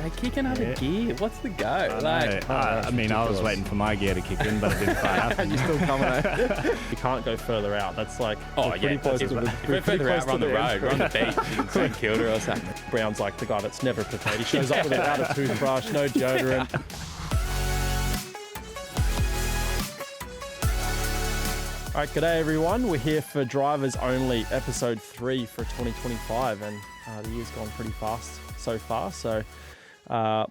They kick another gear. What's the go? I was waiting for my gear to kick in, but it didn't quite happen. You're still coming out. You can't go further out. That's like pretty close to the If we're further out, we're on the road. We're on the beach in St Kilda or something. Brown's like the guy that's never prepared. He shows up without a toothbrush, no deodorant. All right, g'day everyone. We're here for Drivers Only, episode 3 for 2025, and the year's gone pretty fast so far. So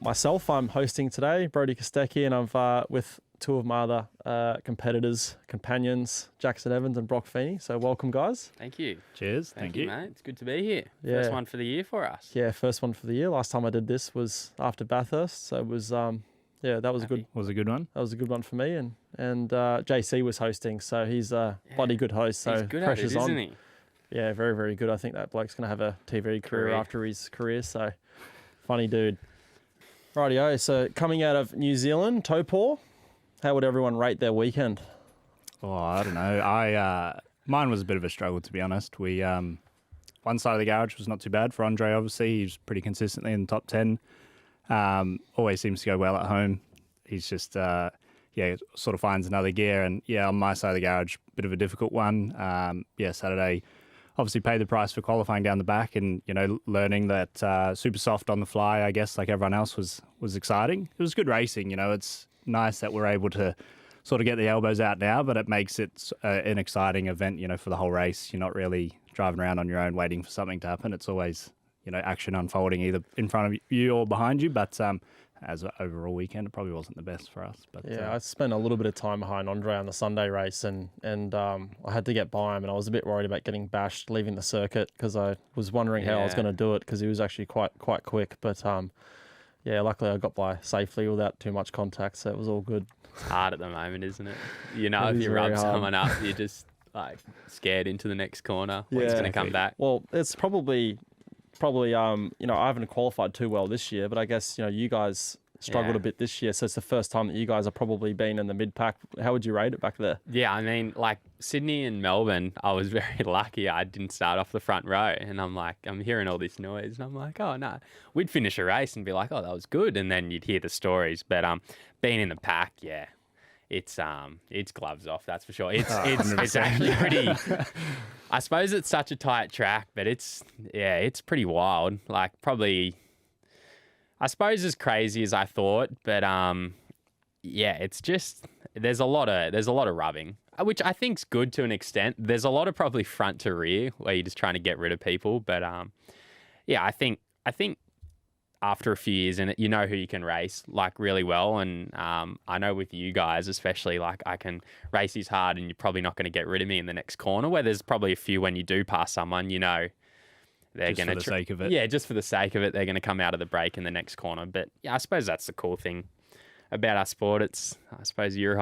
myself, I'm hosting today, Brodie Kostecki, and I'm with two of my other companions, Jaxon Evans and Broc Feeney. So welcome, guys. Thank you. Cheers. Thank you, mate. It's good to be here. Yeah. First one for the year for us. Yeah, first one for the year. Last time I did this was after Bathurst, so it was that was Was a good one. That was a good one for me, and JC was hosting, so he's a bloody good host. So he's good pressure's at it, on. isn't he? Yeah, very, very good. I think that bloke's going to have a TV career after his career, so funny dude. Rightio, so coming out of New Zealand, Topor, how would everyone rate their weekend? Oh, I don't know. Mine was a bit of a struggle, to be honest. We one side of the garage was not too bad for Andre, obviously. He's pretty consistently in the top 10. Always seems to go well at home. He's just, sort of finds another gear. And, on my side of the garage, bit of a difficult one. Saturday, obviously paid the price for qualifying down the back and, learning that super soft on the fly, I guess, like everyone else was exciting. It was good racing, It's nice that we're able to sort of get the elbows out now, but it makes it an exciting event, for the whole race. You're not really driving around on your own waiting for something to happen. It's always action unfolding either in front of you or behind you. But as an overall weekend, it probably wasn't the best for us. But I spent a little bit of time behind Andre on the Sunday race, and I had to get by him, and I was a bit worried about getting bashed leaving the circuit because I was wondering how I was going to do it because he was actually quite quick. But luckily I got by safely without too much contact, so it was all good. It's hard at the moment, isn't it? If you rub someone up, you're just like scared into the next corner when it's going to come back. Well, it's probably I haven't qualified too well this year, but I guess you guys struggled a bit this year, so it's the first time that you guys have probably been in the mid pack. How would you rate it back there? Yeah, I mean, like Sydney and Melbourne, I was very lucky I didn't start off the front row, and I'm hearing all this noise, and I'm like, oh no, we'd finish a race and be like, oh, that was good, and then you'd hear the stories. But being in the pack, it's gloves off, that's for sure. It's actually pretty. I suppose it's such a tight track, but it's pretty wild. Like probably, I suppose as crazy as I thought, but it's just there's a lot of rubbing, which I think's good to an extent. There's a lot of probably front to rear where you're just trying to get rid of people, but I think after a few years in it, you know who you can race like really well. And I know with you guys, especially, like I can race these hard and you're probably not going to get rid of me in the next corner, where there's probably a few when you do pass someone, they're going to... Just for the sake of it. Yeah, just for the sake of it, they're going to come out of the break in the next corner. But yeah, I suppose that's the cool thing about our sport. I suppose you're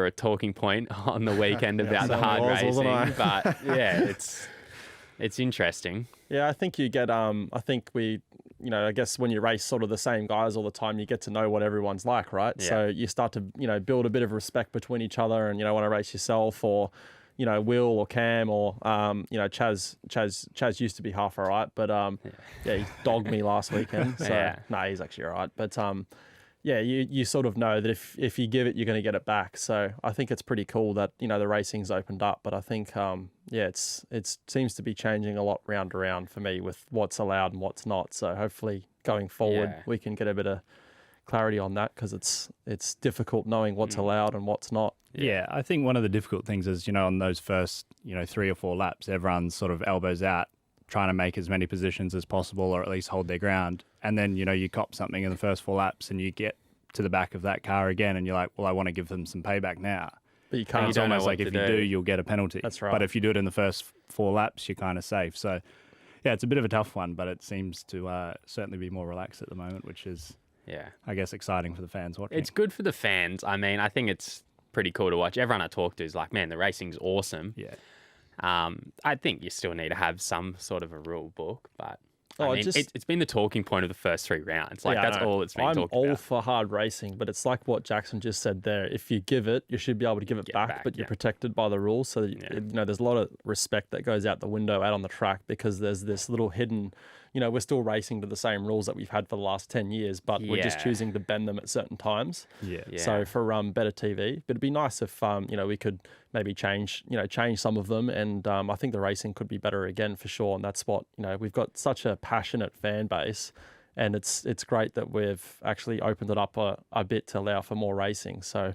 a talking point on the weekend about the hard racing. But yeah, it's interesting. Yeah, I think you get, I guess when you race sort of the same guys all the time, you get to know what everyone's like, right? Yeah. So you start to, build a bit of respect between each other and, want to race yourself or, Will or Cam or, Chaz used to be half all right, but he dogged me last weekend. So, he's actually all right. But, you sort of know that if you give it, you're going to get it back. So I think it's pretty cool that, the racing's opened up. But I think, it seems to be changing a lot round to round for me with what's allowed and what's not. So hopefully going forward, we can get a bit of clarity on that because it's difficult knowing what's allowed and what's not. Yeah, I think one of the difficult things is, on those first, 3 or 4 laps, everyone's sort of elbows out, trying to make as many positions as possible or at least hold their ground. And then, you cop something in the first 4 laps and you get to the back of that car again and you're like, well, I want to give them some payback now. But you can't. It's almost like if you do, you'll get a penalty. That's right. But if you do it in the first 4 laps, you're kind of safe. So, it's a bit of a tough one, but it seems to certainly be more relaxed at the moment, which is, I guess, exciting for the fans watching. It's good for the fans. I mean, I think it's pretty cool to watch. Everyone I talk to is like, man, the racing's awesome. Yeah. I think you still need to have some sort of a rule book, but it's been the talking point of the first 3 rounds. That's all it's been talked about. I'm all for hard racing, but it's like what Jaxon just said there. If you give it, you should be able to give it back, but you're protected by the rules. So, there's a lot of respect that goes out the window out on the track because there's this little hidden, we're still racing to the same rules that we've had for the last 10 years, but we're just choosing to bend them at certain times. Yeah. So for better TV, but it'd be nice if we could maybe change some of them, and I think the racing could be better again for sure. And that's what we've got such a passionate fan base, and it's great that we've actually opened it up a bit to allow for more racing. So.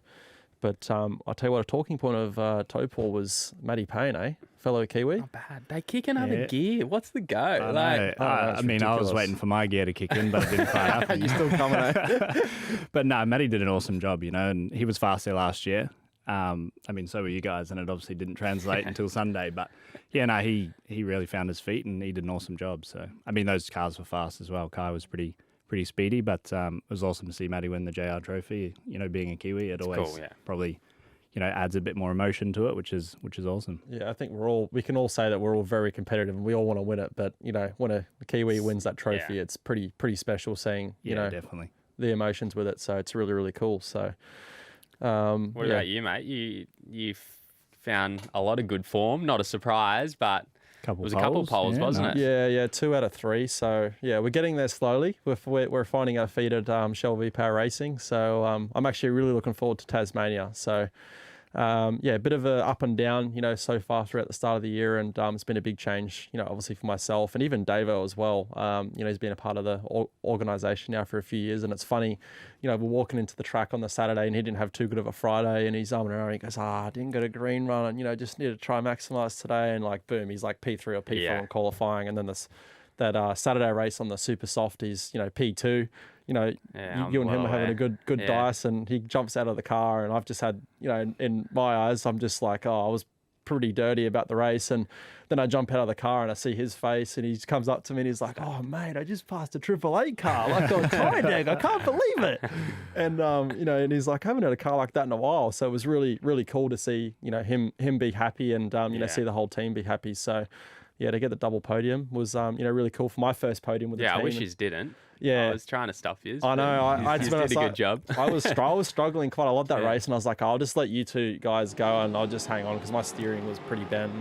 But I'll tell you what, a talking point of Topol was Matty Payne, fellow Kiwi. Not bad. They kick another gear. What's the go? I was waiting for my gear to kick in, but it didn't quite happen. You're still coming, eh? But no, Matty did an awesome job, and he was fast there last year. So were you guys, and it obviously didn't translate until Sunday. But yeah, no, he really found his feet, and he did an awesome job. So, those cars were fast as well. Kai was pretty speedy, but it was awesome to see Matty win the JR trophy. Being a Kiwi, it always cool, probably adds a bit more emotion to it, which is awesome. Yeah, I think we can all say that we're all very competitive and we all want to win it. But when a Kiwi wins that trophy, it's pretty special seeing definitely the emotions with it. So it's really, really cool. So what about you, mate? You found a lot of good form. Not a surprise, but it was a couple of poles, wasn't it? Yeah, 2 out of 3. So yeah, we're getting there slowly. We're finding our feet at Shell V-Power Racing. So I'm actually really looking forward to Tasmania. So a bit of a up and down, so far throughout the start of the year, and it's been a big change, obviously for myself and even Davo as well. He's been a part of the organisation now for a few years, and it's funny, we're walking into the track on the Saturday and he didn't have too good of a Friday, and he's he goes, I didn't get a green run, and just need to try and maximise today, and boom, he's P3 or P4 in qualifying, and then that Saturday race on the super soft, he's P2. You and him are having a good dice, and he jumps out of the car, and I've just had, in my eyes, I'm just I was pretty dirty about the race, and then I jump out of the car and I see his face, and he comes up to me and he's like, oh mate, I just passed a AAA car on Tydeck, I can't believe it. And and he's like, I haven't had a car like that in a while. So it was really, really cool to see him be happy, and see the whole team be happy. So yeah, to get the double podium was really cool for my first podium with the team. I wish yous didn't. Yeah, I was trying to stuff you. I know. I did a good job. I was struggling quite a lot that race, and I was like, I'll just let you two guys go, and I'll just hang on because my steering was pretty bent.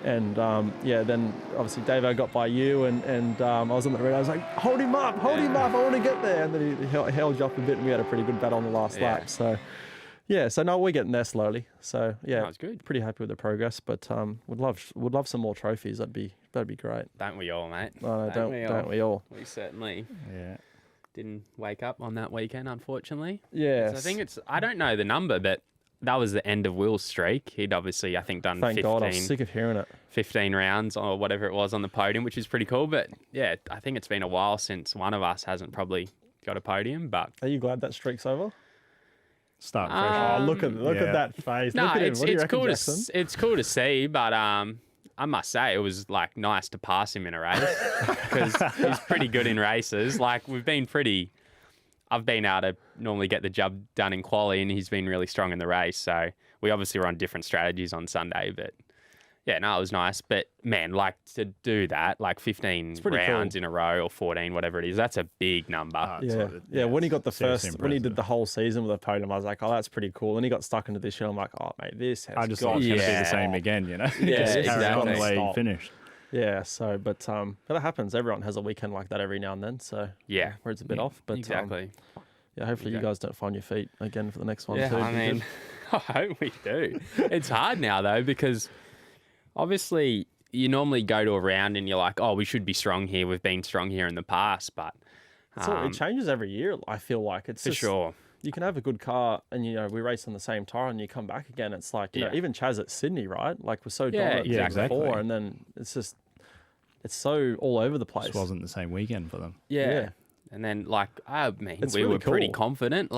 And then obviously Davo got by you, and I was on the red. I was like, hold him up, I want to get there. And then he held you up a bit, and we had a pretty good battle on the last lap. So no, we're getting there slowly. So that was good. Pretty happy with the progress, but would love some more trophies. That'd be great. Don't we all, mate? No, don't we all? We certainly didn't wake up on that weekend, unfortunately. Yeah. I think I don't know the number, but that was the end of Will's streak. He'd obviously, I think, done Thank 15. God, I was sick of hearing it. 15 rounds or whatever it was on the podium, which is pretty cool. But yeah, I think it's been a while since one of us hasn't probably got a podium. But are you glad that streak's over? Start fresh. Look at that face. No, look at it's him. What do you reckon, cool Jaxon? it's cool to see, but I must say it was nice to pass him in a race because he's pretty good in races. I've been able to normally get the job done in quali, and he's been really strong in the race. So we obviously were on different strategies on Sunday, but yeah, no, it was nice. But man, to do that, 15 rounds cool in a row or 14, whatever it is, that's a big number. Yeah. When he got when he did impressive. the whole season with a podium, I was like, oh, that's pretty cool. And he got stuck into this year. I'm like, oh, mate, this has I just thought it was going to be the same again, Yeah, on the way he Stop. finished. Yeah, so, but that happens. Everyone has a weekend like that every now and then. So, Yeah. where it's a bit off. But Exactly. hopefully you guys don't find your feet again for the next one Yeah, too. I mean, I hope we do. It's hard now, though, because obviously you normally go to a round and you're like, oh, we should be strong here. We've been strong here in the past, but it changes every year, I feel like. It's for just, sure. You can have a good car and, we race on the same tire and you come back again. It's like, even Chaz at Sydney, right? We're so dominant before, and then it's so all over the place. This wasn't the same weekend for them. Yeah. And then, we were pretty confident.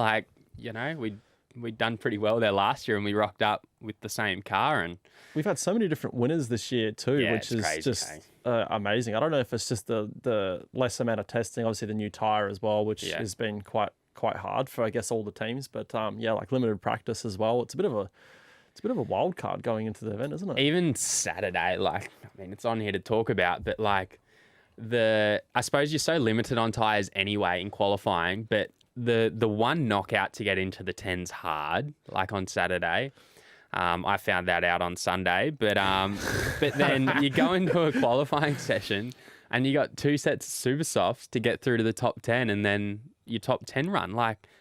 We'd done pretty well there last year, and we rocked up with the same car. And we've had so many different winners this year too, which is crazy, just amazing. I don't know if it's just the less amount of testing, obviously the new tire as well, which has been quite hard for, I guess, all the teams. But limited practice as well. It's a bit of a wild card going into the event, isn't it? even Saturday, it's on here to talk about, but I suppose you're so limited on tyres anyway in qualifying, but the one knockout to get into the 10's hard, on Saturday. I found that out on Sunday, but then you go into a qualifying session and you got 2 sets of super softs to get through to the top 10 and then your top 10 run.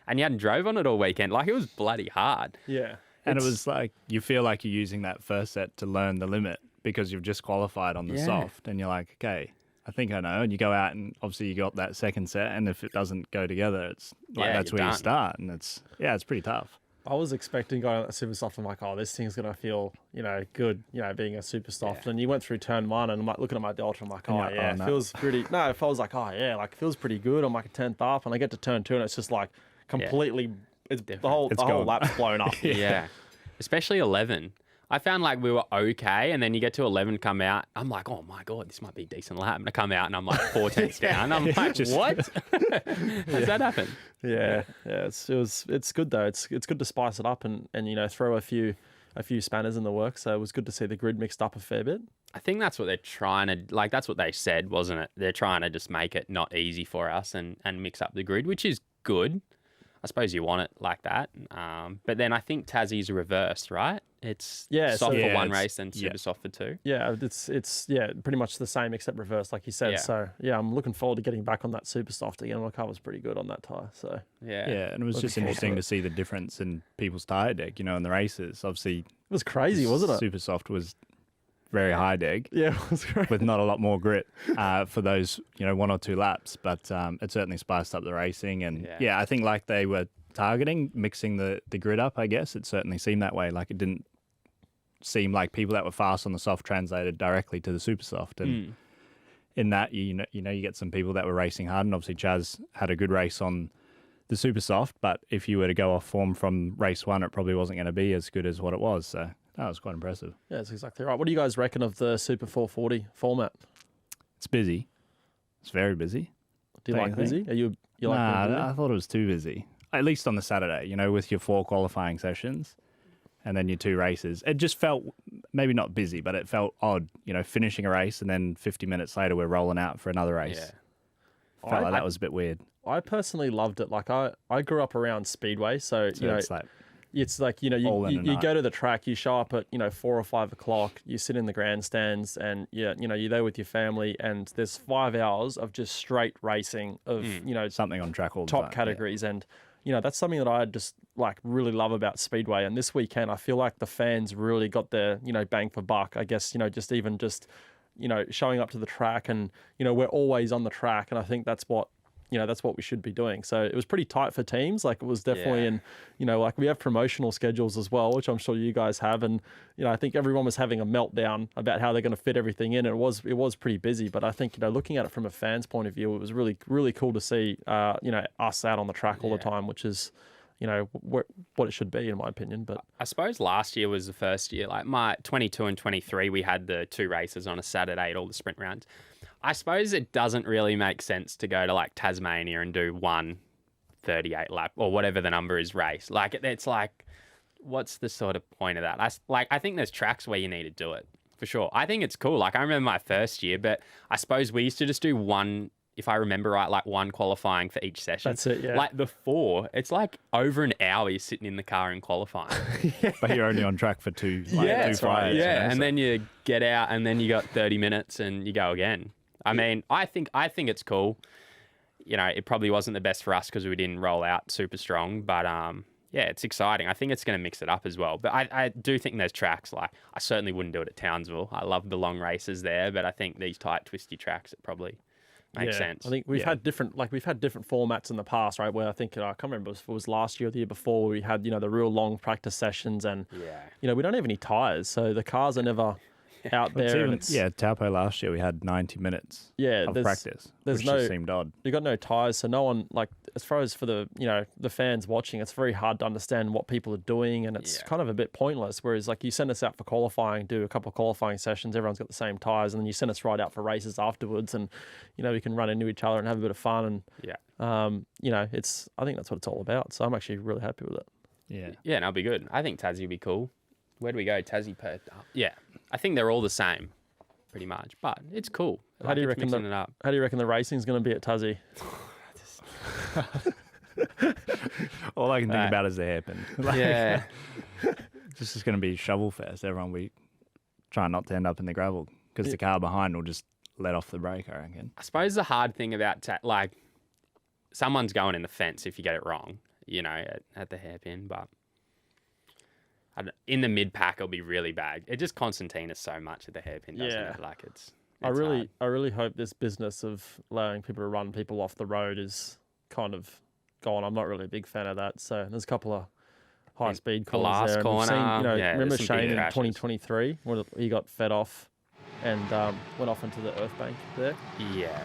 And you hadn't drove on it all weekend. It was bloody hard. Yeah. And it was like, you feel like you're using that first set to learn the limit because you've just qualified on the soft and you're like, okay, I think I know. And you go out and obviously you got that second set. And if it doesn't go together, it's like, that's where you start. And it's pretty tough. I was expecting going on that super soft. I'm like, oh, this thing's going to feel, good, being a super soft. And you went through turn 1 and I'm like looking at my Delta. I'm like, it feels pretty. No, if I was like, it feels pretty good. I'm like a 10th up and I get to turn 2 and it's just like completely, it's the whole lap's blown up. Yeah. Especially 11. I found we were okay, and then you get to 11 come out. I'm like, oh my God, this might be a decent lap. And I come out and I'm like 4 tenths down. I'm like, what? How's that happen? Yeah. It's good though. It's good to spice it up and throw a few spanners in the works. So it was good to see the grid mixed up a fair bit. I think that's what they're trying to that's what they said, wasn't it? They're trying to just make it not easy for us and mix up the grid, which is good. I suppose you want it like that. But then I think Tazzay's reversed, right? It's soft for one race and super soft for 2. Yeah, it's pretty much the same except reversed, like you said. Yeah. So I'm looking forward to getting back on that super soft again. My car was pretty good on that tyre. So yeah, and it was just interesting to see the difference in people's tyre deck, in the races. Obviously, it was crazy, wasn't it? Super soft was very high deck. Yeah, it was great. With not a lot more grit for those 1 or 2 laps, but it certainly spiced up the racing. And I think they were targeting mixing the grid up. I guess it certainly seemed that way. It didn't seem like people that were fast on the soft translated directly to the super soft. And in that, you get some people that were racing hard, and obviously Chaz had a good race on the super soft. But if you were to go off form from race 1, it probably wasn't going to be as good as what it was. So that was quite impressive. Yeah, that's exactly right. What do you guys reckon of the Super 440 format? It's busy. It's very busy. Do you like busy? Are you like busy? I thought it was too busy. At least on the Saturday, with your 4 qualifying sessions and then your 2 races. It just felt maybe not busy, but it felt odd, finishing a race and then 50 minutes later we're rolling out for another race. Yeah. Felt like that was a bit weird. I personally loved it. I grew up around Speedway, so it's like you go to the track, you show up at 4 or 5 o'clock, you sit in the grandstands, and you're there with your family, and there's 5 hours of just straight racing of something on track all the top time. categories, and that's something that I just really love about Speedway. And this weekend, I feel like the fans really got their bang for buck. I guess just showing up to the track, and we're always on the track, and I think that's what. That's what we should be doing. So it was pretty tight for teams. It was definitely, and we have promotional schedules as well, which I'm sure you guys have. And I think everyone was having a meltdown about how they're going to fit everything in. And it was pretty busy. But I think looking at it from a fan's point of view, it was really really cool to see us out on the track all the time, which is what it should be in my opinion. But I suppose last year was the first year. My 22 and 23, we had the 2 races on a Saturday at all the sprint rounds. I suppose it doesn't really make sense to go to Tasmania and do 1 38 lap or whatever the number is race. It's what's the sort of point of that? I think there's tracks where you need to do it for sure. I think it's cool. I remember my first year, but I suppose we used to just do 1, if I remember right, 1 qualifying for each session. That's it, yeah. The 4, it's over an hour you're sitting in the car and qualifying. But you're only on track for 2 2 Fridays. Right. Yeah, and then you get out and then you got 30 minutes and you go again. I mean, I think it's cool. It probably wasn't the best for us because we didn't roll out super strong, but it's exciting. I think it's going to mix it up as well. But I do think there's tracks I certainly wouldn't do it at Townsville. I love the long races there, but I think these tight, twisty tracks, it probably makes sense. I think we've had different formats in the past, right? Where I think I can't remember if it was last year or the year before. We had the real long practice sessions, and we don't have any tires, so the cars are never out there. Taupo last year we had 90 minutes of practice, which just seemed odd. You got no tyres, so no one, as far as for the the fans watching, it's very hard to understand what people are doing, and it's kind of a bit pointless. Whereas you send us out for qualifying, do a couple of qualifying sessions, everyone's got the same tyres, and then you send us right out for races afterwards, and we can run into each other and have a bit of fun, and I think that's what it's all about. So I'm actually really happy with it. Yeah, that'll be good. I think Tazzay will be cool. Where do we go? Tassie, Perth. Yeah, I think they're all the same, pretty much. But it's cool. How do you reckon the racing's going to be at Tazzay? All I can think about is the hairpin. Yeah, this is going to be shovel fest. Everyone we try not to end up in the gravel because the car behind will just let off the brake, I reckon. I suppose the hard thing about like someone's going in the fence if you get it wrong, you know, at the hairpin, but in the mid pack it'll be really bad. It just concertinas so much at the hairpin, doesn't it? Like it's I hard. really hope this business of allowing people to run people off the road is kind of gone. I'm not really a big fan of that. So there's a couple of high speed corners last there. corner, And we've seen, remember there's some Shane big in crashes. 2023 when he got fed off and went off into the earth bank there. Yeah.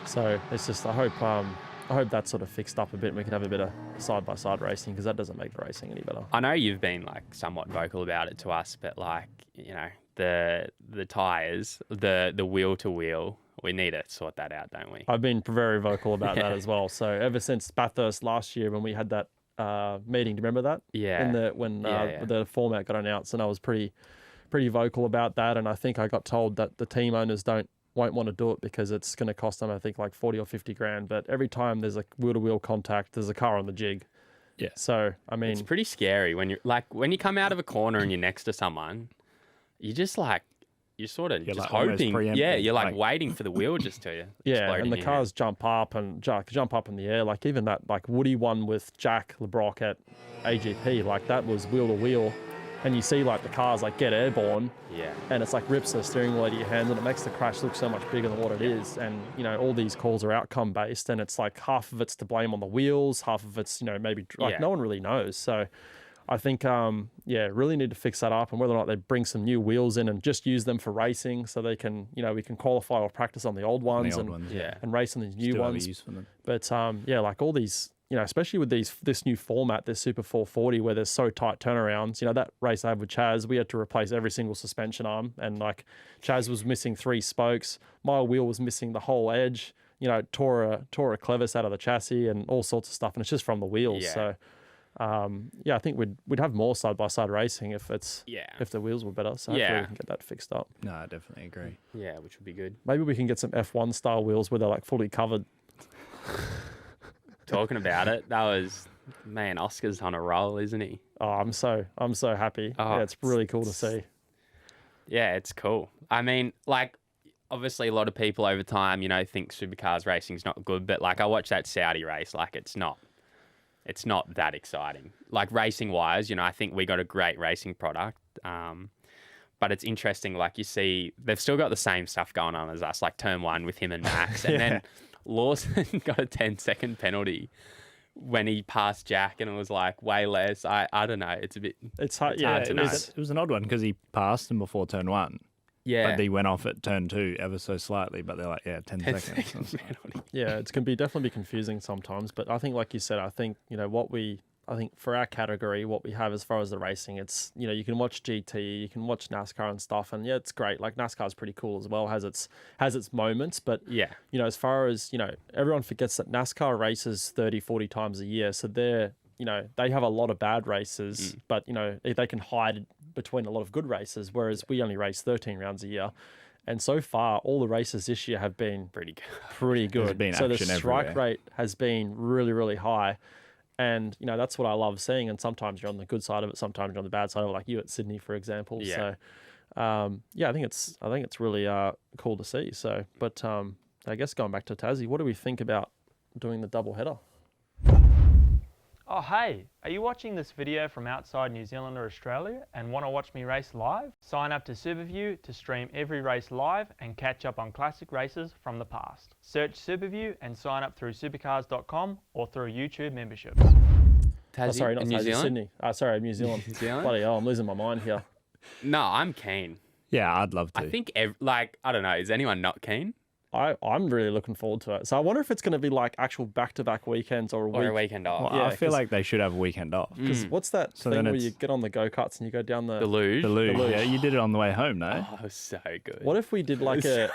So it's just I hope that's sort of fixed up a bit and we can have a bit of side-by-side racing because that doesn't make the racing any better. I know you've been like somewhat vocal about it to us, but like, you know, the tyres, the wheel to wheel, we need to sort that out, don't we? I've been very vocal about that as well. So ever since Bathurst last year when we had that meeting, do you remember that? Yeah. When the format got announced, and I was pretty vocal about that. And I think I got told that the team owners won't want to do it because it's going to cost them, I think, like 40 or 50 grand. But every time there's a wheel-to-wheel contact, there's a car on the jig. Yeah. So, I mean... It's pretty scary when when you come out of a corner and you're next to someone, you just like, you're sort of just like almost hoping. preempting, Yeah, you're like like- waiting for the wheel just to Yeah, explode and in the your cars jump up and jump up in the air. Like even that, like Woody won with Jack LeBroc at AGP. Like that was wheel-to-wheel. And you see like the cars like get airborne. Yeah. And it's like rips the steering wheel out of your hands and it makes the crash look so much bigger than what it is. And, you know, all these calls are outcome based and it's like half of it's to blame on the wheels, half of it's, you know, maybe like no one really knows. So I think, really need to fix that up and whether or not they bring some new wheels in and just use them for racing so they can, you know, we can qualify or practice on the old ones, and race on these new ones. Use for them. But like all these, you know, especially with this new format, this Super 440, where there's so tight turnarounds. You know, that race I had with Chaz, we had to replace every single suspension arm, and like Chaz was missing 3 spokes, my wheel was missing the whole edge. You know, tore a clevis out of the chassis and all sorts of stuff, and it's just from the wheels. Yeah. So, I think we'd have more side by side racing if the wheels were better. So hopefully we can get that fixed up. No, I definitely agree. Yeah, which would be good. Maybe we can get some F1 style wheels where they're like fully covered. Talking about it, that was, man, Oscar's on a roll, isn't he? Oh, I'm so happy. Oh, yeah, it's really cool to see. Yeah, it's cool. I mean, like, obviously a lot of people over time, you know, think supercars racing's not good, but like I watched that Saudi race, like it's not that exciting. Like racing wise, you know, I think we got a great racing product. But it's interesting, like you see, they've still got the same stuff going on as us, like turn 1 with him and Max. And then Lawson got a 10-second penalty when he passed Jack, and it was like way less. I don't know. It's a bit. It's hard. hard to know. It was an odd one because he passed him before turn 1. Yeah. But he went off at turn 2 ever so slightly, but they're like, 10 seconds. Seconds penalty. Yeah, it can definitely be confusing sometimes. But I think, like you said, I think for our category, what we have as far as the racing, it's, you know, you can watch GT, you can watch NASCAR and stuff, and yeah, it's great. Like NASCAR's pretty cool as well, has its moments, but Yeah. you know, as far as, you know, everyone forgets that NASCAR races 30, 40 times a year, so they're, you know, they have a lot of bad races, but you know, they can hide between a lot of good races, whereas we only race 13 rounds a year. And so far, all the races this year have been Pretty good. pretty good. There's been So the action strike everywhere. rate has been really, really high. And, you know, that's what I love seeing. And sometimes you're on the good side of it, sometimes you're on the bad side of it, like you at Sydney, for example. Yeah. So, I think it's really cool to see. So, but I guess going back to Tazzay, what do we think about doing the double header? Oh hey, are you watching this video from outside New Zealand or Australia and want to watch me race live? Sign up to SuperView to stream every race live and catch up on classic races from the past. Search SuperView and sign up through supercars.com or through YouTube memberships. Tassie, Not in New Tazzay, Zealand? Sydney. Sorry, New Zealand. New Zealand? Bloody hell, I'm losing my mind here. No, I'm keen. Yeah, I'd love to. I think, I don't know, is anyone not keen? I'm really looking forward to it. So I wonder if it's going to be like actual back-to-back weekends or a Or week. a weekend off? Well, yeah, I feel 'cause- like they should have a weekend off. Because what's that So thing then where you it's- get on the go-karts and you go down The luge? The luge. luge. Yeah, you did it on the way home, no? Oh, so good. What if we did like a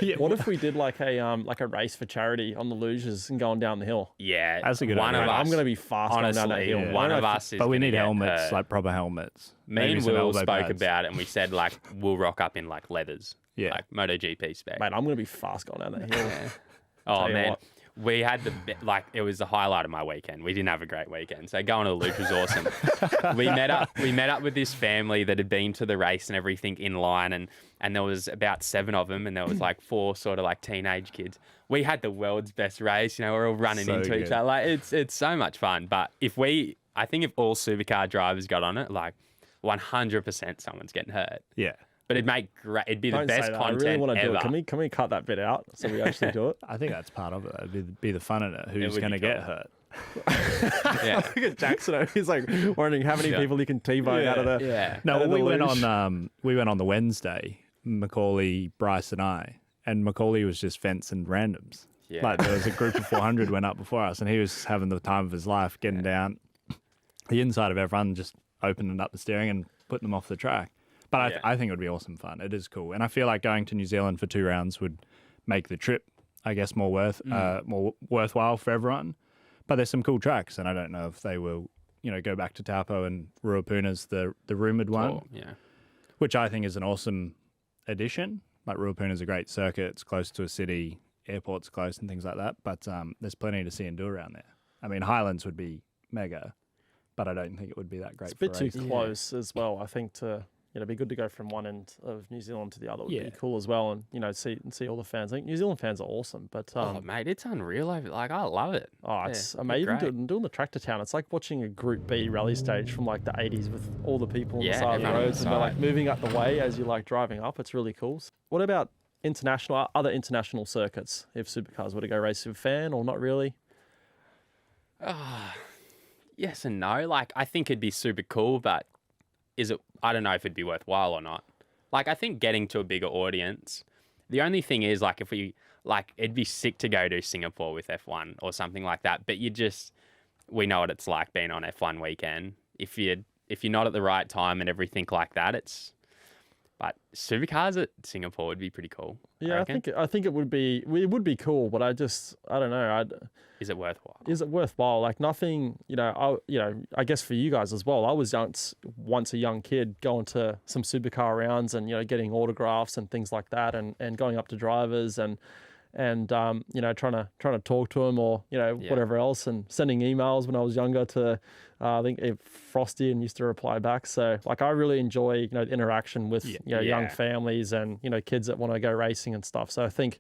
Yeah, what if we did like a race for charity on the luges and going down the hill? Yeah. That's a good one idea. of us, I'm going to be fast going down that honestly, hill. yeah. one I of don't know us is But we gonna need get helmets, hurt. like proper helmets. Me Maybe and some Will elbow spoke pads. about it, and we said, like, we'll rock up in, like, leathers. Yeah. Like, MotoGP spec. Mate, I'm going to be fast going down that hill. Oh, Tell you man. what. We had it was the highlight of my weekend. We didn't have a great weekend. So going to the loop was awesome. We met up with this family that had been to the race and everything in line, and there was about 7 of them, and there was like 4 sort of like teenage kids. We had the world's best race. You know, we're all running So into each good. other. Like it's so much fun. But I think if all supercar drivers got on it, like 100% someone's getting hurt. Yeah. But it'd be the Don't best say that. content I really want to ever. do it. Can we cut that bit out so we actually do it? I think that's part of it. It'd be the fun in it. Who's would going be to get cool. hurt? Yeah. Look at Jaxon. He's like wondering how many Yeah. people he can T-bone out of the. Yeah. No, out of the we went luge. on the Wednesday, Macaulay, Bryce and I, and Macaulay was just fence and randoms. Yeah. Like there was a group of 400 went up before us, and he was having the time of his life, getting down the inside of everyone, just opening up the steering and putting them off the track. But Yeah. I think it would be awesome fun. It is cool, and I feel like going to New Zealand for 2 rounds would make the trip, I guess, more worthwhile for everyone. But there's some cool tracks, and I don't know if they will, go back to Taupo and Ruapuna's the rumored one, Cool. Yeah. which I think is an awesome addition. Like Ruapuna's a great circuit; it's close to a city, airport's close, and things like that. But there's plenty to see and do around there. I mean, Highlands would be mega, but I don't think it would be that great. It's a bit for too racing. close as well. I think it'd be good to go from one end of New Zealand to the other. Would Yeah. be cool as well, and see all the fans. I think New Zealand fans are awesome, but Oh, mate, it's unreal. Like, I love it. it's Yeah, amazing great. doing the tractor town. It's like watching a Group B rally stage from like the 80s with all the people on Yeah, the side of the everyone on the roads and they're like side. moving up the way as you're like driving up. It's really cool. What about other international circuits? If supercars were to go race, a fan or not really? Yes and no. Like, I think it'd be super cool, but I don't know if it'd be worthwhile or not. Like, I think getting to a bigger audience, the only thing is, like, it'd be sick to go to Singapore with F1 or something like that, but we know what it's like being on F1 weekend. If you're not at the right time and everything like that, but supercars at Singapore would be pretty cool. Yeah, I think it would be cool, but I don't know. Is it worthwhile? Is it worthwhile? Like nothing, I guess for you guys as well. I was once a young kid going to some supercar rounds and, getting autographs and things like that and going up to drivers and trying to talk to them or, whatever else and sending emails when I was younger to, I think Frosty and used to reply back. So like, I really enjoy, the interaction with, young families and, kids that want to go racing and stuff. So I think,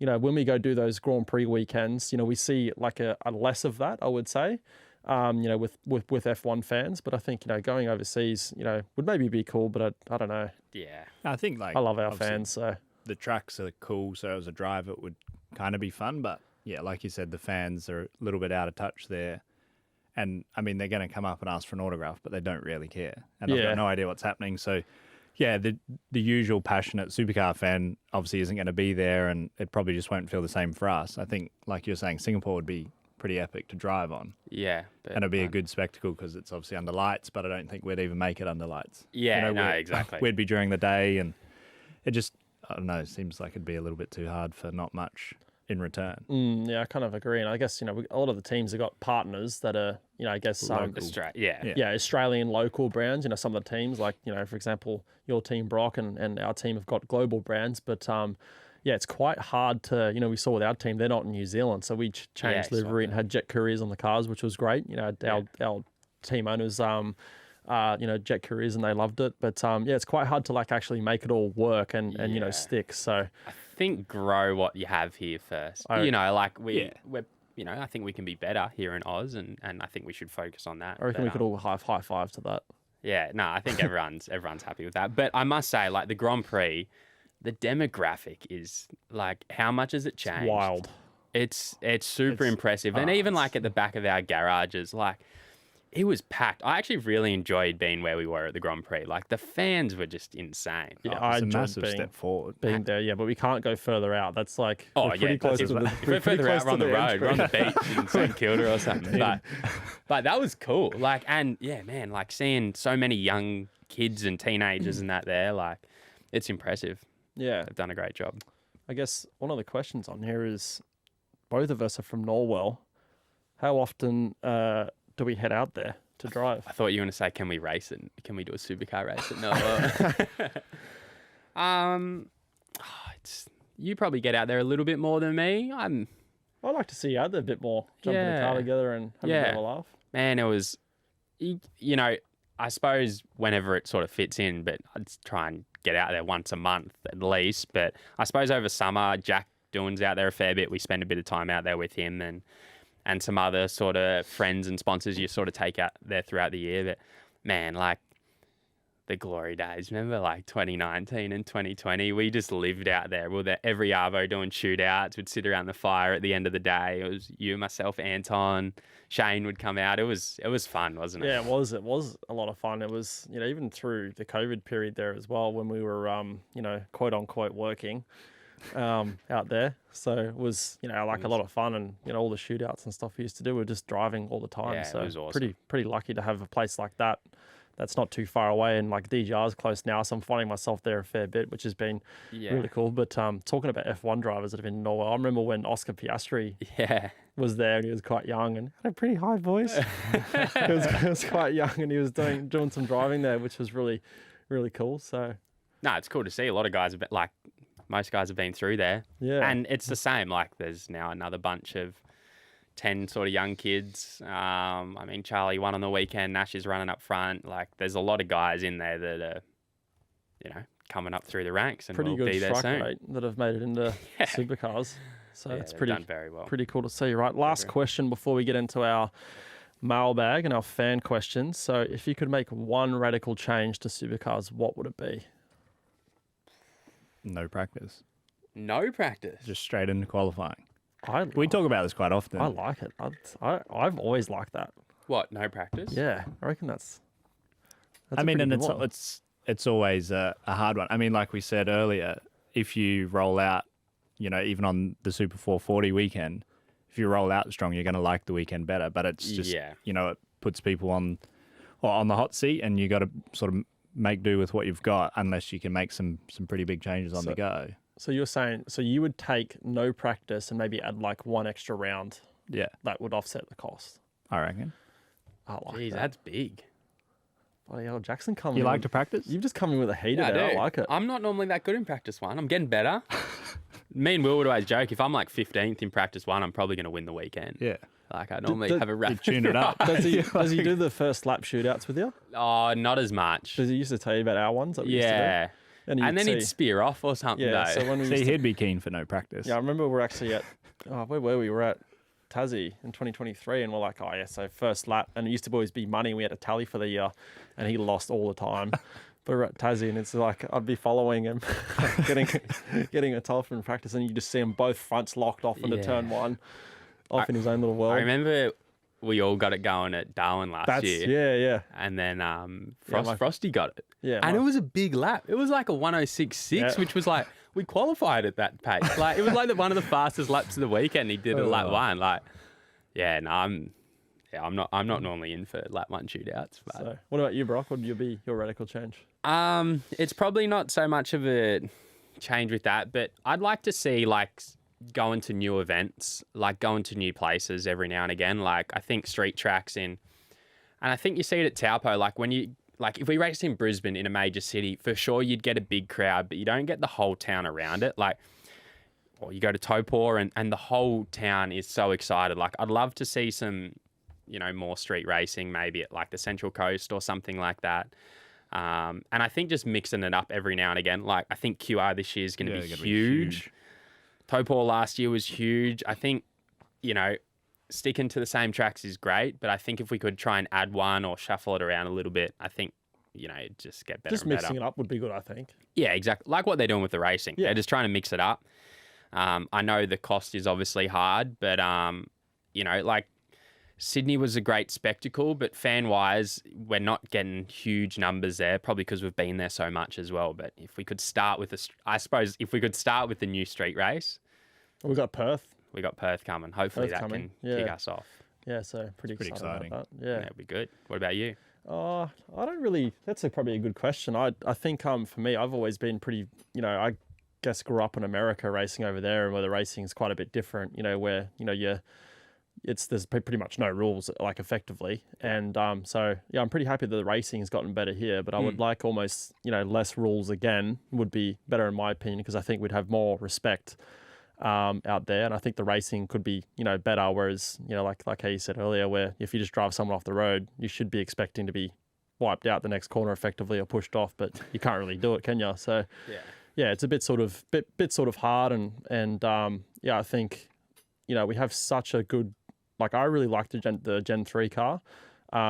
when we go do those Grand Prix weekends, we see like a less of that, I would say, with F1 fans. But I think, going overseas, would maybe be cool, but I don't know. Yeah. I think like I love our obviously fans. So the tracks are cool, so as a driver it would kind of be fun. But yeah, like you said, the fans are a little bit out of touch there. And I mean, they're going to come up and ask for an autograph, but they don't really care. And I've Yeah. got no idea what's happening. So yeah, the usual passionate supercar fan obviously isn't going to be there, and it probably just won't feel the same for us. I think, like you're saying, Singapore would be pretty epic to drive on. Yeah. But, And it'd be a good spectacle because it's obviously under lights, but I don't think we'd even make it under lights. Yeah, no, we'd- exactly. We'd be during the day, and it just, I don't know, it seems like it'd be a little bit too hard for not much in return. yeah, I kind of agree. And I guess, a lot of the teams have got partners that are, I guess, Yeah. Yeah. Australian local brands. Some of the teams, like, for example, your team Broc and our team have got global brands. But it's quite hard to, we saw with our team, they're not in New Zealand. So we changed livery and had jet couriers on the cars, which was great. Our team owners, jet couriers, and they loved it. But it's quite hard to like actually make it all work and stick. So I think grow what you have here first. I think we can be better here in Oz, and I think we should focus on that. I reckon But, we could all high five to that. Yeah, no, I think everyone's happy with that. But I must say, like the Grand Prix, the demographic is like, how much has it changed? Wild. It's super impressive, and even like at the back of our garages, like it was packed. I actually really enjoyed being where we were at the Grand Prix. Like the fans were just insane. Yeah, It's I a enjoyed massive being step forward. there. Yeah, but we can't go further out. That's like Oh we're yeah, pretty close that's to it. the If we're further out, we're on the road, we're on the beach in St Kilda or something. But that was cool. Like, and yeah, man, like seeing so many young kids and teenagers and that there, like, it's impressive. Yeah, They've done a great job. I guess one of the questions on here is, both of us are from Norwell. How often do we head out there to drive? I thought you were going to say, can we race it? Can we do a supercar race at Norwell? You probably get out there a little bit more than me. I'm I'd like to see you out there a bit more, jump in the car together and have a bit of a laugh. Man, it was, you know, I suppose whenever it sort of fits in, but I'd try and get out there once a month at least. But I suppose over summer, Jack Doohan's out there a fair bit. We spend a bit of time out there with him and some other sort of friends and sponsors you sort of take out there throughout the year. But man, like the glory days, remember like 2019 and 2020, we just lived out there. We were there every arvo doing shootouts. We'd sit around the fire at the end of the day. It was you, myself, Anton, Shane would come out. It was fun, wasn't it? Yeah, it was. It was a lot of fun. It was, you know, even through the COVID period there as well, when we were, you know, quote unquote working out there. So it was, you know, like a lot of fun, and you know, all the shootouts and stuff we used to do, we were just driving all the time. Yeah, so it was awesome. pretty lucky to have a place like that. That's not too far away, and like DJR's close now, so I'm finding myself there a fair bit, which has been really cool. But talking about F1 drivers that have been in Norwell, I remember when Oscar Piastri was there, and he was quite young and had a pretty high voice. he was quite young, and he was doing some driving there, which was really, really cool. So no, it's cool to see. A lot of guys have been, like most guys have been through there. Yeah, and it's the same. Like there's now another bunch of 10 sort of young kids. I mean, Charlie won on the weekend. Nash is running up front. Like, there's a lot of guys in there that are, you know, coming up through the ranks and pretty will good be there strike soon. rate that have made it into supercars. So it's pretty done very well. Pretty cool to see. Right, last question before we get into our mailbag and our fan questions. So, if you could make one radical change to supercars, what would it be? No practice. No practice. Just straight into qualifying. We talk about this quite often. I like it. I've always liked that. What? No practice? Yeah, I reckon that's I mean, and it's always a hard one. I mean, like we said earlier, if you roll out, you know, even on the Super 440 weekend, if you roll out strong, you're going to like the weekend better. But it's just, you know, it puts people on the hot seat, and you got to sort of make do with what you've got, unless you can make some pretty big changes on the go. So you're saying, so you would take no practice and maybe add like one extra round. Yeah. That would offset the cost. I reckon. I like Jeez, that. that's big. Bloody hell, Jaxon coming You in. like to practice? You've just come in with a heater there. I like it. I'm not normally that good in practice one. I'm getting better. Me and Will would always joke, if I'm like 15th in practice one, I'm probably going to win the weekend. Yeah. Like I normally have a rapid tune it up. Does he do the first lap shootouts with you? Oh, not as much. Does he used to tell you about our ones? That we used to do? And then he'd spear off or something. Yeah, though. so when we he'd be keen for no practice. Yeah, I remember we're actually at, where were we? We were at Tazzay in 2023, and we're like, oh yeah, so first lap, and it used to always be money. We had a tally for the year, and he lost all the time. But we're at Tazzay, and it's like I'd be following him, getting a tell from practice, and you just see them both fronts locked off into turn one, off in his own little world. I remember we all got it going at Darwin last year. Yeah. And then Frosty got it. Yeah. And it was a big lap. It was like a 106.6, which was like, we qualified at that pace. Like, it was like one of the fastest laps of the weekend. He did it lap one. Like, I'm not normally in for lap one shootouts. But. So, what about you, Broc? What would be your radical change? It's probably not so much of a change with that, but I'd like to see like going to new events, like going to new places every now and again. Like I think street tracks and I think you see it at Taupo. Like if we raced in Brisbane in a major city, for sure you'd get a big crowd, but you don't get the whole town around it. Like, or you go to Taupo and the whole town is so excited. Like I'd love to see some, you know, more street racing, maybe at like the Central Coast or something like that. And I think just mixing it up every now and again. Like I think QR this year is going to be huge. Taupo last year was huge. I think, you know, sticking to the same tracks is great, but I think if we could try and add one or shuffle it around a little bit, I think, you know, it'd just get better. Just mixing it up would be good, I think. Yeah, exactly. Like what they're doing with the racing. Yeah. They're just trying to mix it up. I know the cost is obviously hard, but, you know, like Sydney was a great spectacle, but fan-wise, we're not getting huge numbers there, probably because we've been there so much as well. But if we could start with the new street race. We got Perth. We got Perth coming. Hopefully can kick us off. Yeah, so pretty exciting about that. Yeah. That'd be good. What about you? I don't really, that's probably a good question. I think for me, I've always been pretty, you know, I guess grew up in America racing over there, and where the racing is quite a bit different, you know, where, you know, there's pretty much no rules, like, effectively. And so, yeah, I'm pretty happy that the racing has gotten better here, but I would like almost, you know, less rules again would be better in my opinion, because I think we'd have more respect out there. And I think the racing could be, better. Whereas, like how you said earlier, where if you just drive someone off the road, you should be expecting to be wiped out the next corner effectively or pushed off, but you can't really do it, can you? So yeah, it's a bit sort of hard. And I think, we have such a good, I really like the Gen 3 car.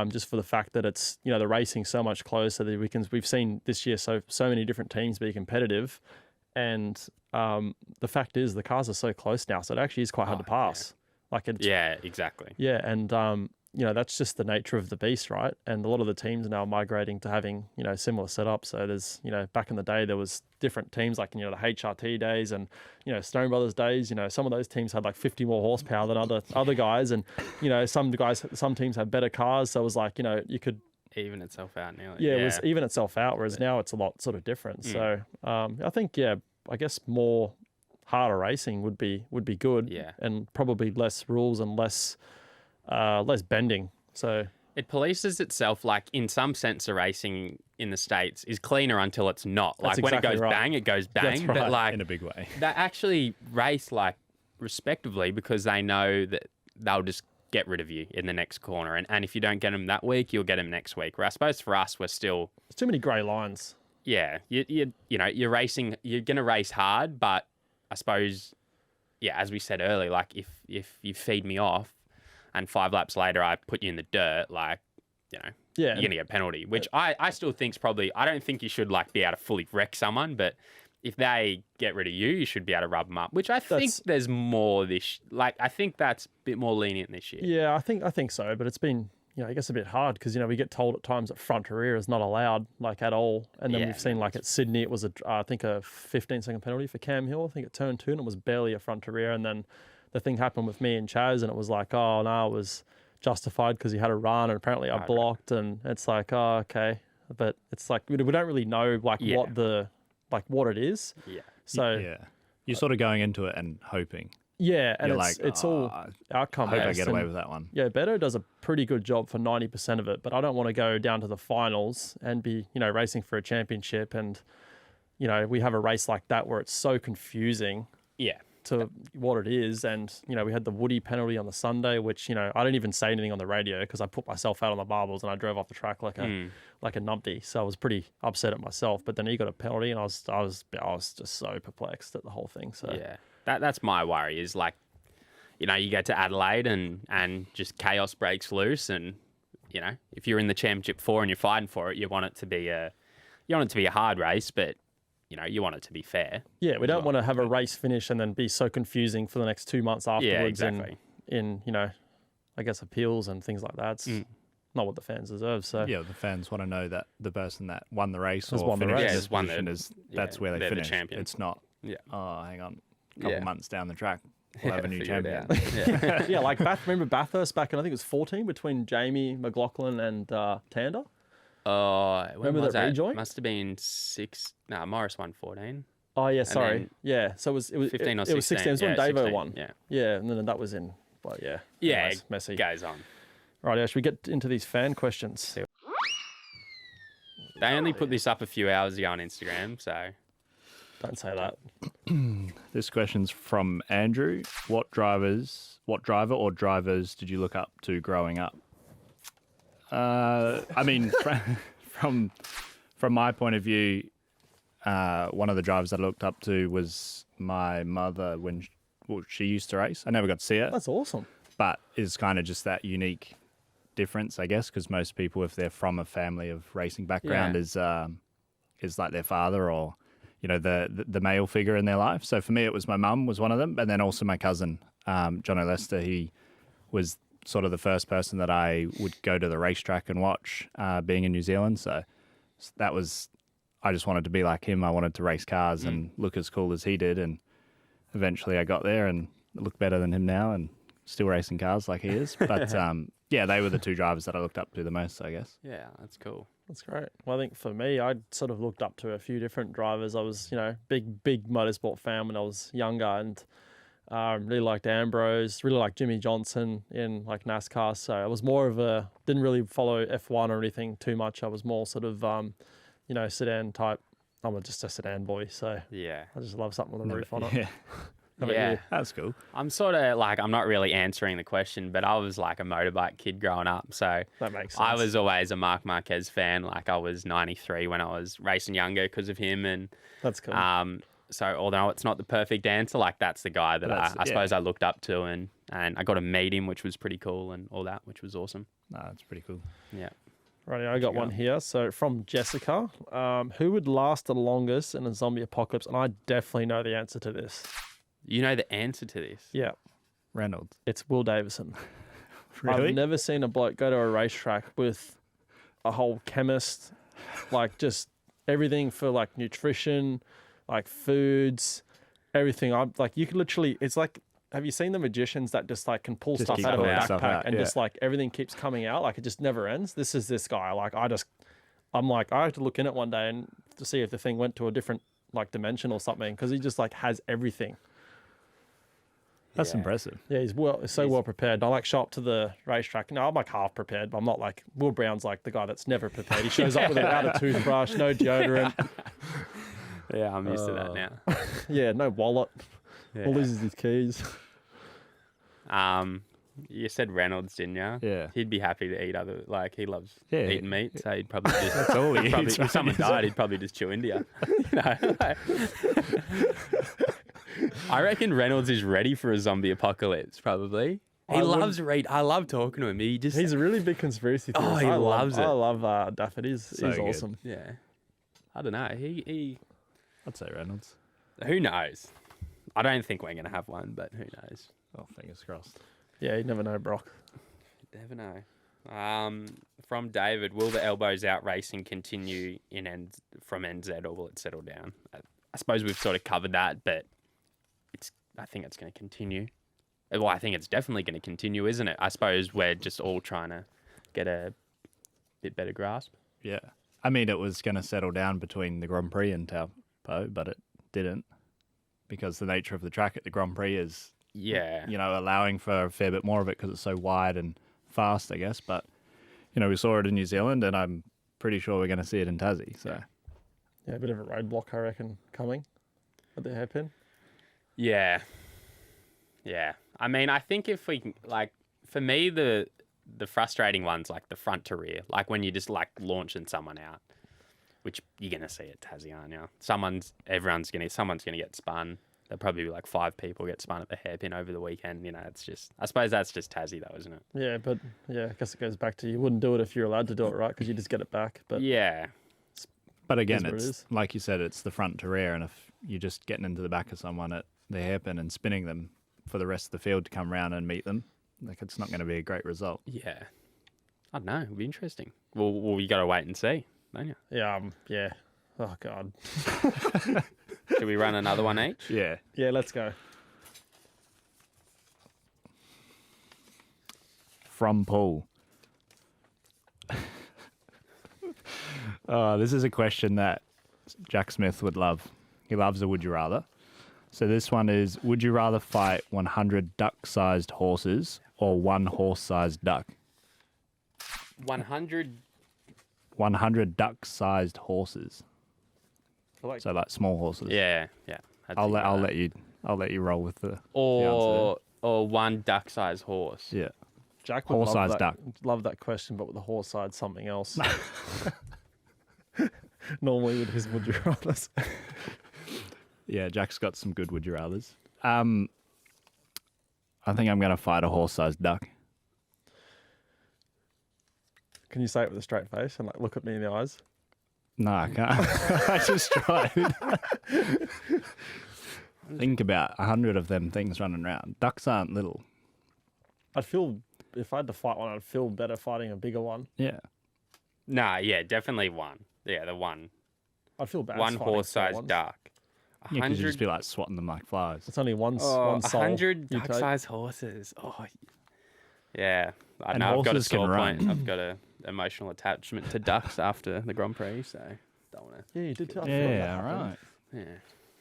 Just for the fact that it's, the racing so much closer that we've seen this year so many different teams be competitive, and the fact is the cars are so close now, so it actually is quite hard to pass. Exactly. Yeah, and that's just the nature of the beast, right? And a lot of the teams are now migrating to having similar setups. So there's back in the day there was different teams like the HRT days and Stone Brothers days. Some of those teams had like 50 more horsepower than other guys, and some teams had better cars. So it was like you could even itself out nearly. Yeah, it was even itself out. Whereas now it's a lot sort of different. So I think I guess more harder racing would be good. Yeah, and probably less rules and less bending. So it polices itself. Like in some sense, the racing in the States is cleaner until it's not. That's like when exactly it goes right. bang, it goes bang. That's right. But like in a big way. they actually race like respectively because they know that they'll just get rid of you in the next corner. And if you don't get them that week, you'll get them next week. Where I suppose for us, we're still... There's too many grey lines. Yeah. You're racing... You're going to race hard, but I suppose, as we said earlier, like if you feed me off and 5 laps later I put you in the dirt, you're going to get a penalty, which I still think's probably... I don't think you should be able to fully wreck someone, but if they get rid of you, you should be able to rub them up, which I think there's more this... I think that's a bit more lenient this year. Yeah, I think so, but it's been, I guess a bit hard because, we get told at times that front to rear is not allowed, at all. And then we've seen, at Sydney, it was, I think, a 15-second penalty for Cam Hill. I think at turn 2, and it was barely a front to rear. And then the thing happened with me and Chaz, and it was like, oh, no, it was justified because he had a run, and apparently I blocked, and it's like, oh, okay. But it's like, we don't really know, what it is. Yeah. So you're sort of going into it and hoping. Yeah, and you're it's all outcome I hope based. I get away with that one. Yeah, Beto does a pretty good job for 90% of it, but I don't want to go down to the finals and be, racing for a championship, and we have a race like that where it's so confusing. Yeah. To what it is, and we had the Woody penalty on the Sunday, which I didn't even say anything on the radio because I put myself out on the marbles and I drove off the track like a numpty. So I was pretty upset at myself. But then he got a penalty, and I was just so perplexed at the whole thing. So yeah, that's my worry is you get to Adelaide and just chaos breaks loose, and if you're in the Championship 4 and you're fighting for it, you want it to be a hard race, but you want it to be fair. Yeah, we don't want to have a race finish and then be so confusing for the next 2 months afterwards. Yeah, exactly. In I guess appeals and things like that. It's not what the fans deserve. So yeah, the fans want to know that the person that won the race has or won the finished race. this position that's where they they're the finished. champion. It's not. Yeah. Oh, hang on, a couple months down the track, we'll have a new figure it champion. out. Yeah. Yeah, remember Bathurst back in, I think it was 14 between Jamie McLaughlin and Tander. Remember that rejoin? Must have been 6. No, Morris won 14. Oh yeah, sorry. then Yeah, so it was 15 or 16. It was 16. It was when Davo 16, won. Yeah. And then that was in. Well, yeah. Yeah, Anyways, messy. it goes on. Right, should we get into these fan questions? They only put this up a few hours ago on Instagram, so... Don't say that. This question's from Andrew. What driver or drivers did you look up to growing up? I mean, from my point of view, one of the drivers that I looked up to was my mother when she used to race. I never got to see her. That's awesome. But it's kind of just that unique difference, I guess, because most people, if they're from a family of racing background, is like their father or the male figure in their life. So for me, it was my mum was one of them, and then also my cousin, John O'Lester. He was sort of the first person that I would go to the racetrack and watch, being in New Zealand. So that was, I just wanted to be like him. I wanted to race cars and look as cool as he did. And eventually I got there and look better than him now and still racing cars like he is. But yeah, they were the 2 drivers that I looked up to the most, I guess. Yeah, that's cool. That's great. Well, I think for me, I sort of looked up to a few different drivers. I was, big motorsport fan when I was younger, and really liked Ambrose, really liked Jimmy Johnson in NASCAR. So I was more of didn't really follow F1 or anything too much. I was more sort of, sedan type. I'm just a sedan boy, so Yeah. I just love something with a roof on it. Yeah. How about Yeah. you? That's cool. I'm sort of like, I'm not really answering the question, but I was like a motorbike kid growing up. So That makes sense. I was always a Marc Marquez fan. Like I was 93 when I was racing younger because of him. And That's cool. so although it's not the perfect answer, like that's the guy that I suppose I looked up to, and I got to meet him, which was pretty cool, and all that, which was awesome. No, that's pretty cool. Yeah. Right, I got one here. So from Jessica, who would last the longest in a zombie apocalypse? And I definitely know the answer to this. You know the answer to this? Yeah, Reynolds. it's Will Davison. Really? I've never seen a bloke go to a racetrack with a whole chemist, like just everything for like nutrition, like foods, everything. I'm like, you could literally, it's like, have you seen the magicians that just like can pull Just stuff keep out of a pulling stuff backpack out, and yeah. just like everything keeps coming out, like it just never ends? This is this guy. Like I'm like, I have to look in it one day and to see if the thing went to a different like dimension or something, because he just like has everything. That's Yeah. impressive. Yeah, he's well prepared. I like show up to the racetrack. No, I'm like half prepared, but I'm not like Will Brown's like the guy that's never prepared. He shows up without a toothbrush, no deodorant. Yeah, I'm used to that now. Yeah, no wallet. Yeah. All loses his keys. You said Reynolds, didn't you? Yeah. He'd be happy to eat other, like he loves Yeah. eating meat, so he'd probably just. That's all he probably, eats, if someone right? died, he'd probably just chew India. You know, like- I reckon Reynolds is ready for a zombie apocalypse. Probably. He loves read. I love talking to him. He's a really big conspiracy theorist. Oh, he loves it. I love Duff. He's So good. awesome. Yeah. I don't know. He. I'd say Reynolds. Who knows? I don't think we're gonna have one, but who knows? Oh, fingers crossed. Yeah, you never know, Broc. You never know. From David, will the elbows out racing continue from NZ, or will it settle down? I suppose we've sort of covered that, but I think it's going to continue. Well, I think it's definitely going to continue, isn't it? I suppose we're just all trying to get a bit better grasp. Yeah. I mean, it was going to settle down between the Grand Prix and Taupo, but it didn't, because the nature of the track at the Grand Prix is, Yeah. you know, allowing for a fair bit more of it because it's so wide and fast, I guess. But, you know, we saw it in New Zealand, and I'm pretty sure we're going to see it in Tazzay. So, Yeah, a bit of a roadblock, I reckon, coming at the hairpin. Yeah. Yeah. I mean, I think if we can, like, for me, the frustrating one's like the front to rear, like when you're just like launching someone out, which you're going to see at Tazzay, aren't you? Someone's going to get spun. There'll probably be like 5 people get spun at the hairpin over the weekend. You know, it's just, I suppose that's just Tazzay though, isn't it? Yeah, but yeah, I guess it goes back to you wouldn't do it if you're allowed to do it, right? Because you just get it back. But Yeah. but again, what it it's is. like you said, it's the front to rear, and if you're just getting into the back of someone at the hairpin and spinning them for the rest of the field to come around and meet them, like it's not going to be a great result. Yeah. I don't know. It'll be interesting. Well, you got to wait and see, don't you? yeah. Oh God. Should we run another one each? Yeah. Yeah, let's go. From Paul. This is a question that Jack Smith would love. He loves a would you rather. So this one is, would you rather fight 100 duck-sized horses or 1 horse-sized duck? 100. 100 duck-sized horses. I like So like small horses. Yeah. I'll let you roll with the Or 1 duck-sized horse. yeah. Jack would Horse-sized duck. Love that question, but with the horse side, something else. Normally with his would you rather. Yeah, Jack's got some good would you rathers. I think I'm going to fight a horse-sized duck. Can you say it with a straight face and like look at me in the eyes? No, I can't. I just tried. Think about 100 of them things running around. Ducks aren't little. I'd feel if I had to fight one, I'd feel better fighting a bigger one. Yeah. Nah, yeah, definitely 1. Yeah, the 1. I'd feel bad. 1 fighting small horse-sized ones. duck. Yeah, because you'd 100 just be like swatting them like flies. It's only one soul. 100 you take. duck-sized horses. Oh, yeah. I And know I've got a horses can sore run. point. I've got an emotional attachment to ducks after the Grand Prix, so don't want to. Yeah, you did tell Yeah, all right. Yeah.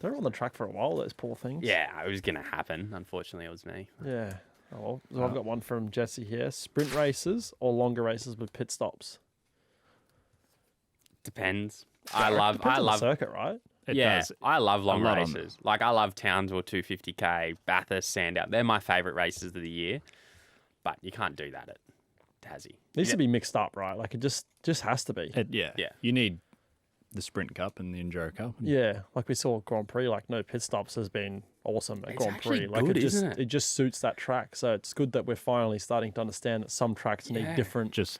They were on the track for a while, those poor things. Yeah, it was going to happen. Unfortunately, it was me. Yeah. Oh, well. So I've got one from Jesse here. Sprint races or longer races with pit stops? Depends. Depends on the I love circuit, right? It Yeah, does. I love long A lot on races. Like, I love Townsville 250k, Bathurst, Sandown. They're my favourite races of the year. But you can't do that at Tazzay. Needs to be mixed up, right? Like it just has to be. Yeah. Yeah. You need the Sprint Cup and the Enduro Cup. Yeah, like we saw at Grand Prix, like no pit stops has been awesome at It's Grand actually Prix. Like good, it just isn't it? it just suits that track. So it's good that we're finally starting to understand that some tracks need Yeah. different. Just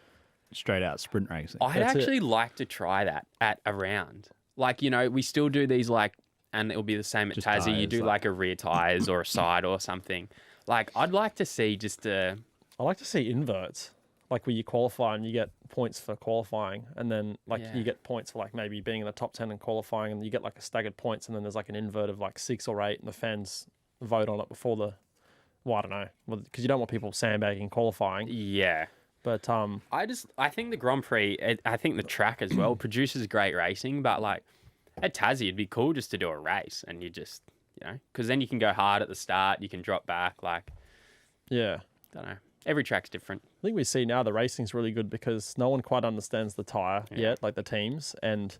straight out sprint racing. I'd That's it. actually like to try that at a round. Like, you know, we still do these like, and it'll be the same at Just Tazzay. You tyres, do like a rear tyres or a side or something. Like, I'd like to see just a... I like to see inverts, like where you qualify and you get points for qualifying, and then like Yeah. you get points for like maybe being in the top 10 and qualifying, and you get like a staggered points, and then there's like an invert of like 6 or 8, and the fans vote on it before the. Well, I don't know, because you don't want people sandbagging qualifying. Yeah. But I think the Grand Prix, I think the track as well produces great racing, but like at Tazzay, it'd be cool just to do a race and you just, you know, because then you can go hard at the start, you can drop back, like, yeah. don't know. Every track's different. I think we see now the racing's really good because no one quite understands the tyre Yeah. yet, like the teams. And,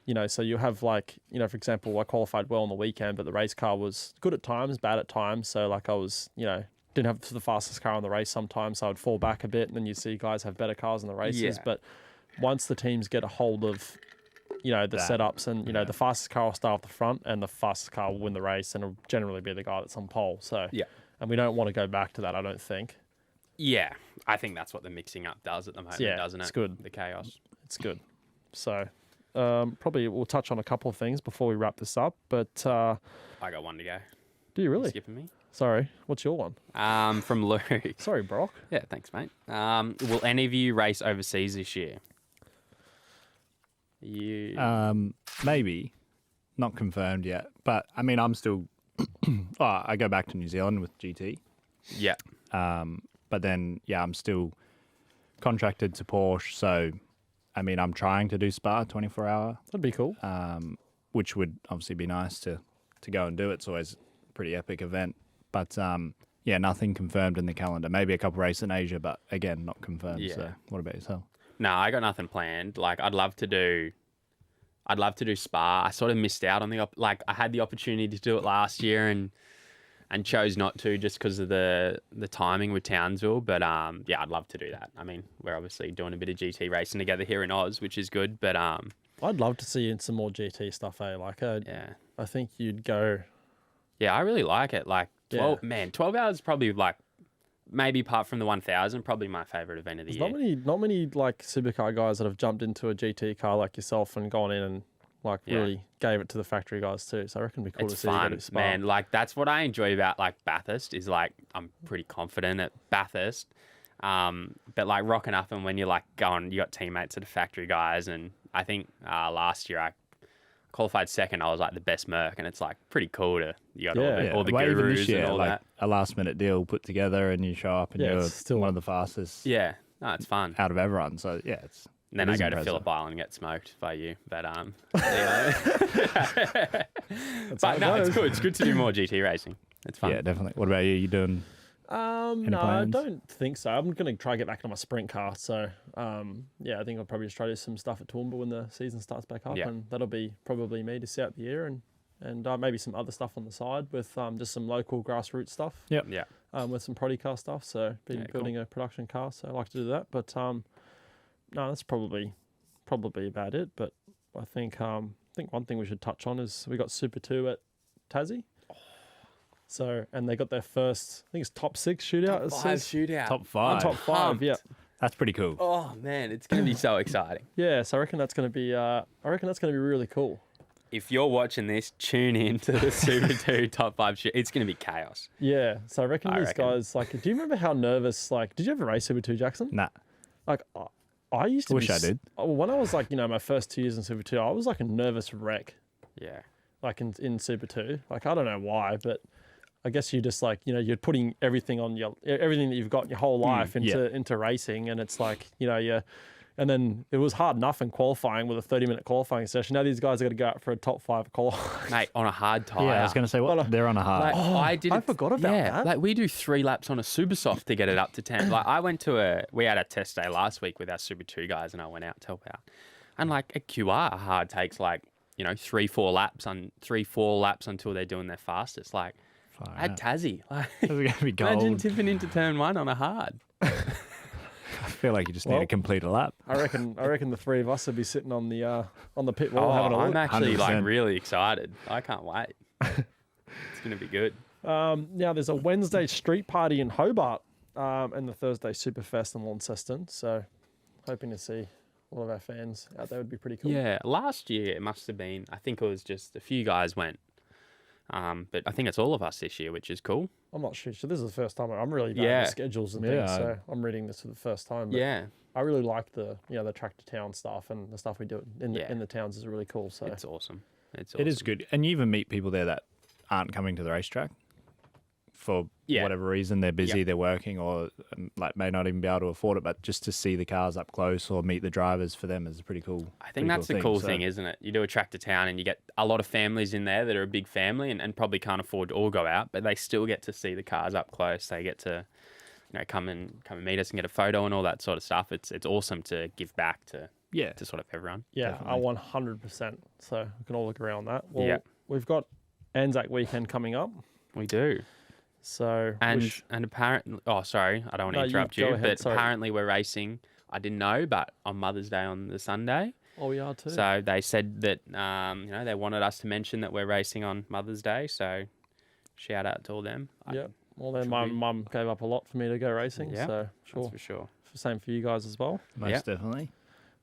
you know, so you have like, you know, for example, I qualified well on the weekend, but the race car was good at times, bad at times. So like I was, you know, didn't have the fastest car on the race sometimes. So I'd fall back a bit and then you see guys have better cars in the races. Yeah. But once the teams get a hold of, you know, the setups and, you know, the fastest car will start off the front and the fastest car will win the race and it'll generally be the guy that's on pole. So, Yeah. and we don't want to go back to that, I don't think. Yeah. I think that's what the mixing up does at the moment, Yeah, doesn't it? it's good. The chaos. It's good. So probably we'll touch on a couple of things before we wrap this up. But I got one to go. do you really? Skipping me? Sorry. What's your one? From Luke. Sorry, Broc. Yeah, thanks, mate. Will any of you race overseas this year? You... Maybe. Not confirmed yet. But, I mean, I'm still... I go back to New Zealand with GT. yeah. But then, yeah, I'm still contracted to Porsche. So, I mean, I'm trying to do Spa 24-hour, That'd be cool. which would obviously be nice to go and do. It's always a pretty epic event. But, yeah, nothing confirmed in the calendar. Maybe a couple races in Asia, but, again, not confirmed. Yeah. So, what about yourself? No, I got nothing planned. Like, I'd love to do Spa. I sort of missed out on I had the opportunity to do it last year and chose not to just because of the timing with Townsville. But yeah, I'd love to do that. I mean, we're obviously doing a bit of GT racing together here in Oz, which is good. But I'd love to see you in some more GT stuff, eh? Like, yeah, I think you'd go. yeah, I really like it. Like 12, Yeah. man, 12 hours probably like maybe apart from the 1000, probably my favorite event of the There's year. not many like supercar guys that have jumped into a GT car like yourself and gone in and like Yeah. really gave it to the factory guys too. So I reckon it'd be cool It's to see you go fun, to Spa. man. Like that's what I enjoy about like Bathurst is like I'm pretty confident at Bathurst. But like rocking up and when you're like going, you got teammates at the factory guys, and I think last year I qualified second. I was like the best Merc, and it's like pretty cool to you got all the Well, even gurus this year, and all like that. a last minute deal put together and you show up and Yeah, you're it's still- one of the fastest Yeah, no, it's fun. out of everyone. So, yeah, it's... And then it I is go impressive. to Phillip Island and get smoked by you. But but no, it's good. It's good to do more GT racing. It's fun. Yeah, definitely. What about you? You doing... No, plans? I don't think so. I'm going to try to get back to my sprint car. So, yeah, I think I'll probably just try to do some stuff at Toowoomba when the season starts back up. Yeah. And that'll be probably me to see out the year and maybe some other stuff on the side with just some local grassroots stuff. Yep. Yeah. With some Prodi car stuff. So, been Yeah, building a production car. So, I like to do that. But, no, that's probably about it. But I think one thing we should touch on is we got Super 2 at Tazzay. So, and they got their first, I think it's top 6 shootout. it says. shootout. Top 5? Top 5, yeah. That's pretty cool. Oh man, it's gonna be so exciting. Yeah, so I reckon that's going to be really cool. If you're watching this, tune in to the Super 2 top 5 shoot. It's gonna be chaos. Yeah, so I reckon I these reckon. guys, like, do you remember how nervous, like, did you ever race Super 2, Jaxon? Nah. Like, I used to Wish be, I did. When I was like, my first 2 years in Super 2, I was like a nervous wreck, Yeah. like in Super 2. Like, I don't know why, but I guess you just like, you're putting everything that you've got your whole life into racing. And it's like, and then it was hard enough in qualifying with a 30-minute qualifying session. Now these guys are going to go out for a top 5 qualifying. Mate, on a hard tire. Yeah, I was going to say, they're on a hard... Like, I forgot about that. Like we do 3 laps on a super soft to get it up to 10. Like I went to we had a test day last week with our Super 2 guys and I went out to help out. And like a QR hard takes like you know, 3-4 laps until they're doing their fastest. Like, Far at out. Tassie, like, This is going to be gold. imagine tipping into turn 1 on a hard. I feel like you just need to complete a lap. I reckon the three of us would be sitting on the pit wall having a I'm look. actually like 100%. really excited. I can't wait. It's going to be good. Now there's a Wednesday street party in Hobart, and the Thursday Superfest in Launceston. So hoping to see all of our fans out there would be pretty cool. Yeah, last year it must have been, I think it was just a few guys went. But I think it's all of us this year, which is cool. I'm not sure. So this is the first time I'm really bad Yeah. with schedules and things. So I'm reading this for the first time. But Yeah, I really like the the track to town stuff, and the stuff we do in the towns is really cool. So it's awesome. It's awesome. It is good. And you even meet people there that aren't coming to the racetrack for whatever reason. They're busy, they're working, or like may not even be able to afford it. But just to see the cars up close or meet the drivers for them is pretty cool. I think that's the cool thing, isn't it? You do a track to town and you get a lot of families in there that are a big family and probably can't afford to all go out, but they still get to see the cars up close. They get to, you know, come and meet us and get a photo and all that sort of stuff. It's awesome to give back to sort of everyone. yeah, I Definitely. 100%. So we can all look around that. Well, Yeah. we've got Anzac weekend coming up. We do. So And apparently, oh, sorry, I don't want No, to you interrupt go you, ahead, but sorry. apparently we're racing, I didn't know, but on Mother's Day on the Sunday. oh, we are too. So they said that, you know, they wanted us to mention that we're racing on Mother's Day. So shout out to all them. Yeah. Well, then should my be- mum gave up a lot for me to go racing. Yeah, So That's sure. for sure. Same for you guys as well. Most definitely.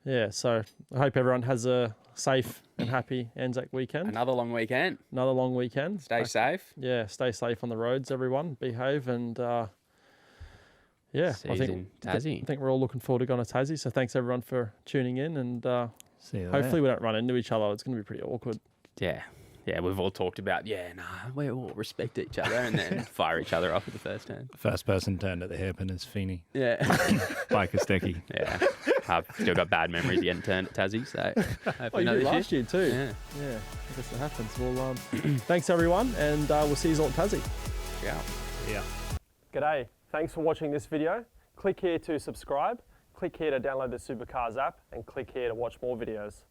Yeah. So I hope everyone has a safe and happy Anzac weekend. Another long weekend. Another long weekend. Stay safe. Yeah. Stay safe on the roads, everyone. Behave and yeah. See I yous think in Tassie. I think we're all looking forward to going to Tassie. So thanks everyone for tuning in, and See you hopefully we don't run into each other. It's going to be pretty awkward. Yeah. Yeah, we've all talked about, we all respect each other and then fire each other off at the first turn. First person turned at the hairpin is Feeney Yeah. by Kostecki. Yeah. I've still got bad memories of getting turned at Tassie, so Oh, hopefully you not did this last year too. year. Yeah. I guess it happens. Well, thanks everyone, and we'll see you all at Tassie. Yeah. Yeah. G'day. Thanks for watching this video. Click here to subscribe, click here to download the Supercars app, and click here to watch more videos.